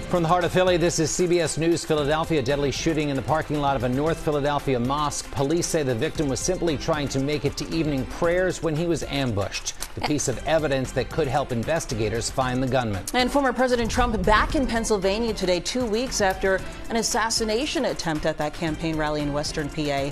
From the heart of Philly, this is CBS News Philadelphia. Deadly shooting in the parking lot of a North Philadelphia mosque. Police say the victim was simply trying to make it to evening prayers when he was ambushed. The piece of evidence that could help investigators find the gunman. And former President Trump back in Pennsylvania today, 2 weeks after an assassination attempt at that campaign rally in Western PA.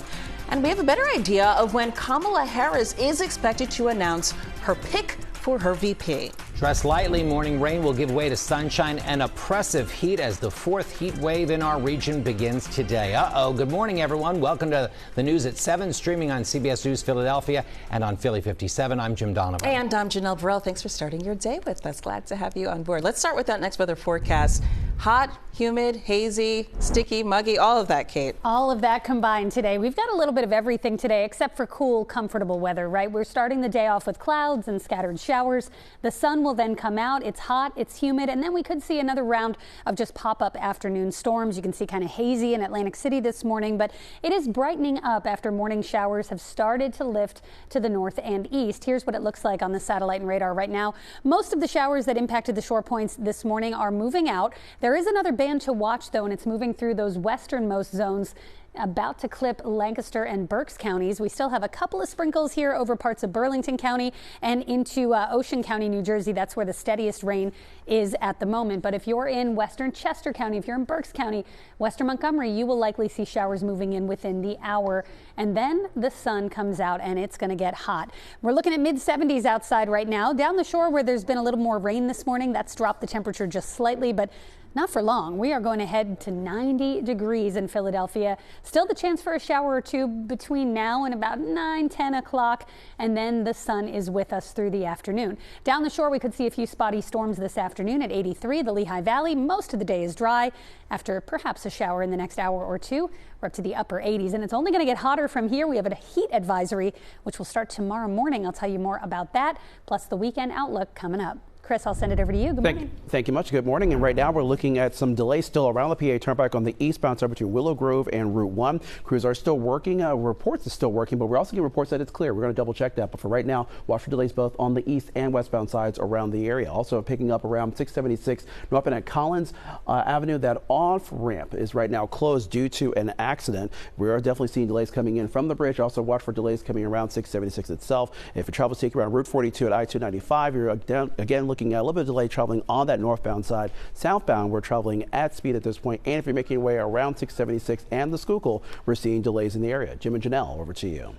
And we have a better idea of when Kamala Harris is expected to announce her pick for her VP. Dress lightly, morning rain will give way to sunshine and oppressive heat as the fourth heat wave in our region begins today. Good morning, everyone. Welcome to the news at 7, streaming on CBS News Philadelphia and on Philly 57. I'm Jim Donovan. And I'm Janelle Burrell. Thanks for starting your day with us. Glad to have you on board. Let's start with that next weather forecast. Hot, humid, hazy, sticky, muggy, all of that, Kate. All of that combined today. We've got a little bit of everything today except for cool, comfortable weather, right? We're starting the day off with clouds and scattered showers. The sun will then come out. It's hot, it's humid, and then we could see another round of just pop-up afternoon storms. You can see kind of hazy in Atlantic City this morning, but it is brightening up after morning showers have started to lift to the north and east. Here's what it looks like on the satellite and radar right now. Most of the showers that impacted the shore points this morning are moving out. There is another band to watch, though, and it's moving through those westernmost zones, about to clip Lancaster and Berks counties. We still have a couple of sprinkles here over parts of Burlington County and into Ocean County, New Jersey. That's where the steadiest rain is at the moment. But if you're in western Chester County, if you're in Berks County, western Montgomery, you will likely see showers moving in within the hour. And then the sun comes out and it's going to get hot. We're looking at mid-70s outside right now. Down the shore where there's been a little more rain this morning, that's dropped the temperature just slightly, but not for long. We are going to head to 90 degrees in Philadelphia. Still the chance for a shower or two between now and about 10 o'clock. And then the sun is with us through the afternoon. Down the shore, we could see a few spotty storms this afternoon at 83, the Lehigh Valley. Most of the day is dry. After perhaps a shower in the next hour or two, we're up to the upper 80s. And it's only going to get hotter from here. We have a heat advisory, which will start tomorrow morning. I'll tell you more about that, plus the weekend outlook coming up. Chris, I'll send it over to you. Good morning. Thank you much. Good morning. And right now we're looking at some delays still around the PA Turnpike on the eastbound side between Willow Grove and Route 1. Crews are still working. Reports are still working, but we're also getting reports that it's clear. We're going to double check that. But for right now, watch for delays both on the east and westbound sides around the area. Also picking up around 676 north and at Collins Avenue. That off ramp is right now closed due to an accident. We are definitely seeing delays coming in from the bridge. Also watch for delays coming around 676 itself. If you're travel taking around Route 42 at I-295, you're again looking at a little bit of delay traveling on that northbound side. Southbound, we're traveling at speed at this point. And if you're making your way around 676 and the Schuylkill, we're seeing delays in the area. Jim and Janelle, over to you.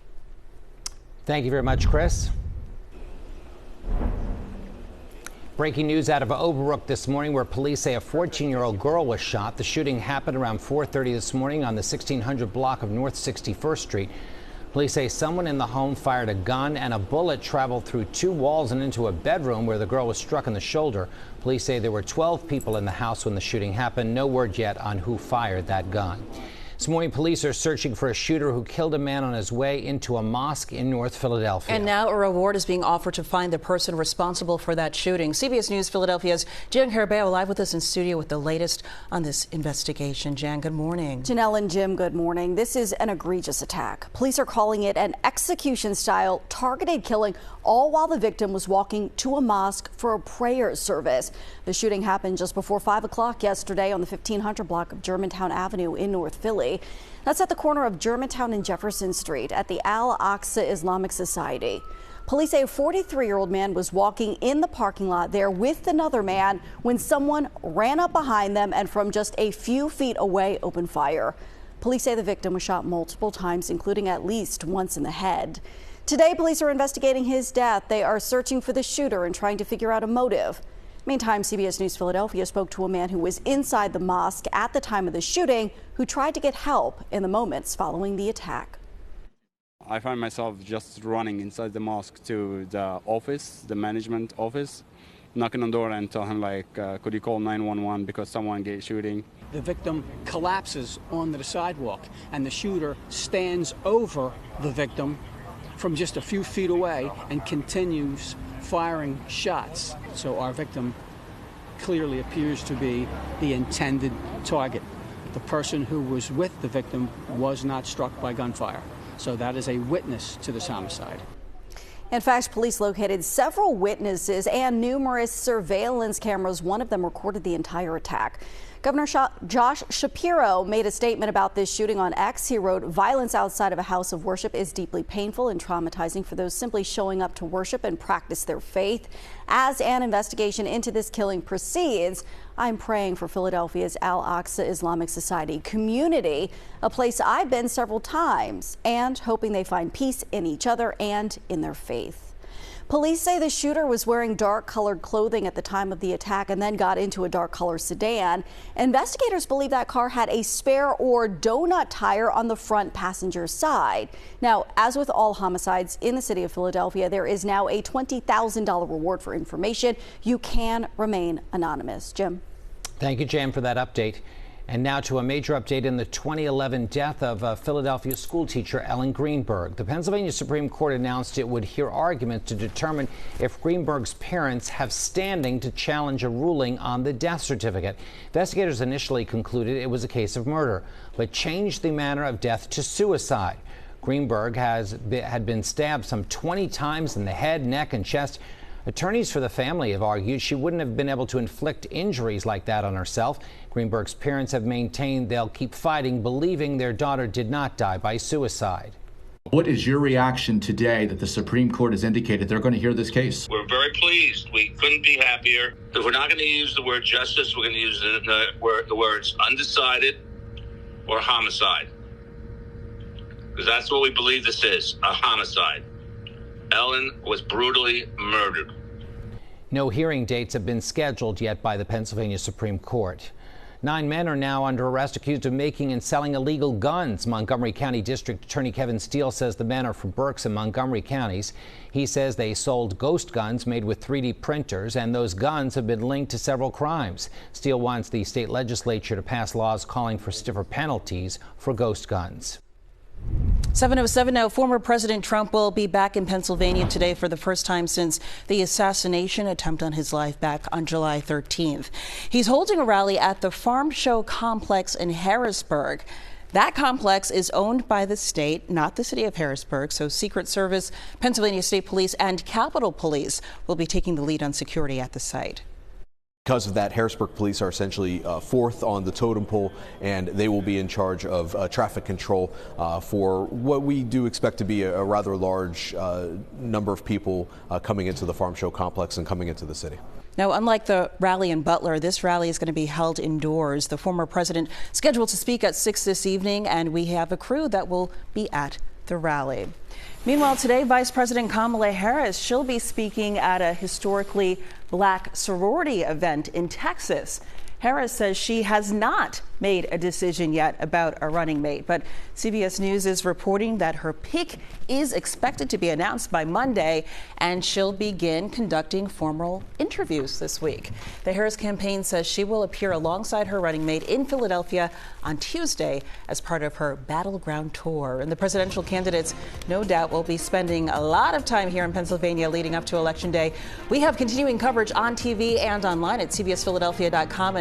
Thank you very much, Chris. Breaking news out of Overbrook this morning, where police say a 14-year-old girl was shot. The shooting happened around 4:30 this morning on the 1600 block of North 61st Street. Police say someone in the home fired a gun and a bullet traveled through 2 walls and into a bedroom where the girl was struck in the shoulder. Police say there were 12 people in the house when the shooting happened. No word yet on who fired that gun. This morning, police are searching for a shooter who killed a man on his way into a mosque in North Philadelphia. And now a reward is being offered to find the person responsible for that shooting. CBS News Philadelphia's Jan Herrera live with us in studio with the latest on this investigation. Jan, good morning. Janelle and Jim, good morning. This is an egregious attack. Police are calling it an execution-style targeted killing, all while the victim was walking to a mosque for a prayer service. The shooting happened just before 5 o'clock yesterday on the 1500 block of Germantown Avenue in North Philly. That's at the corner of Germantown and Jefferson Street at the Al-Aqsa Islamic Society. Police say a 43-year-old man was walking in the parking lot there with another man when someone ran up behind them and from just a few feet away opened fire. Police say the victim was shot multiple times, including at least once in the head. Today, police are investigating his death. They are searching for the shooter and trying to figure out a motive. Meantime, CBS News Philadelphia spoke to a man who was inside the mosque at the time of the shooting, who tried to get help in the moments following the attack. I find myself just running inside the mosque to the office, the management office, knocking on the door and tell him, like, could you call 911 because someone get shooting. The victim collapses onto the sidewalk and the shooter stands over the victim from just a few feet away and continues firing shots. So our victim clearly appears to be the intended target. The person who was with the victim was not struck by gunfire. So that is a witness to this homicide. In fact, police located several witnesses and numerous surveillance cameras. One of them recorded the entire attack. Governor Josh Shapiro made a statement about this shooting on X. He wrote, "Violence outside of a house of worship is deeply painful and traumatizing for those simply showing up to worship and practice their faith. As an investigation into this killing proceeds, I'm praying for Philadelphia's Al-Aqsa Islamic Society community, a place I've been several times, and hoping they find peace in each other and in their faith." Police say the shooter was wearing dark-colored clothing at the time of the attack and then got into a dark-colored sedan. Investigators believe that car had a spare or donut tire on the front passenger side. Now, as with all homicides in the city of Philadelphia, there is now a $20,000 reward for information. You can remain anonymous. Jim. Thank you, Jan, for that update. And now to a major update in the 2011 death of Philadelphia schoolteacher Ellen Greenberg. The Pennsylvania Supreme Court announced it would hear arguments to determine if Greenberg's parents have standing to challenge a ruling on the death certificate. Investigators initially concluded it was a case of murder, but changed the manner of death to suicide. Greenberg had been stabbed some 20 times in the head, neck, and chest. Attorneys for the family have argued she wouldn't have been able to inflict injuries like that on herself. Greenberg's parents have maintained they'll keep fighting, believing their daughter did not die by suicide. What is your reaction today that the Supreme Court has indicated they're going to hear this case? We're very pleased. We couldn't be happier. If we're not going to use the word justice, we're going to use the words undecided or homicide. Because that's what we believe this is, a homicide. Ellen was brutally murdered. No hearing dates have been scheduled yet by the Pennsylvania Supreme Court. 9 men are now under arrest accused of making and selling illegal guns. Montgomery County District Attorney Kevin Steele says the men are from Berks and Montgomery counties. He says they sold ghost guns made with 3D printers, and those guns have been linked to several crimes. Steele wants the state legislature to pass laws calling for stiffer penalties for ghost guns. 7:07 now. Former President Trump will be back in Pennsylvania today for the first time since the assassination attempt on his life back on July 13th. He's holding a rally at the Farm Show complex in Harrisburg. That complex is owned by the state, not the city of Harrisburg, so Secret Service, Pennsylvania State Police, and Capitol Police will be taking the lead on security at the site. Because of that, Harrisburg police are essentially fourth on the totem pole, and they will be in charge of traffic control for what we do expect to be a rather large number of people coming into the Farm Show complex and coming into the city. Now, unlike the rally in Butler, this rally is going to be held indoors. The former president scheduled to speak at 6 this evening, and we have a crew that will be at the rally. Meanwhile, today, Vice President Kamala Harris, she'll be speaking at a historically black sorority event in Texas. Harris says she has not made a decision yet about a running mate, but CBS News is reporting that her pick is expected to be announced by Monday, and she'll begin conducting formal interviews this week. The Harris campaign says she will appear alongside her running mate in Philadelphia on Tuesday as part of her battleground tour. And the presidential candidates no doubt will be spending a lot of time here in Pennsylvania leading up to Election Day. We have continuing coverage on TV and online at cbsphiladelphia.com.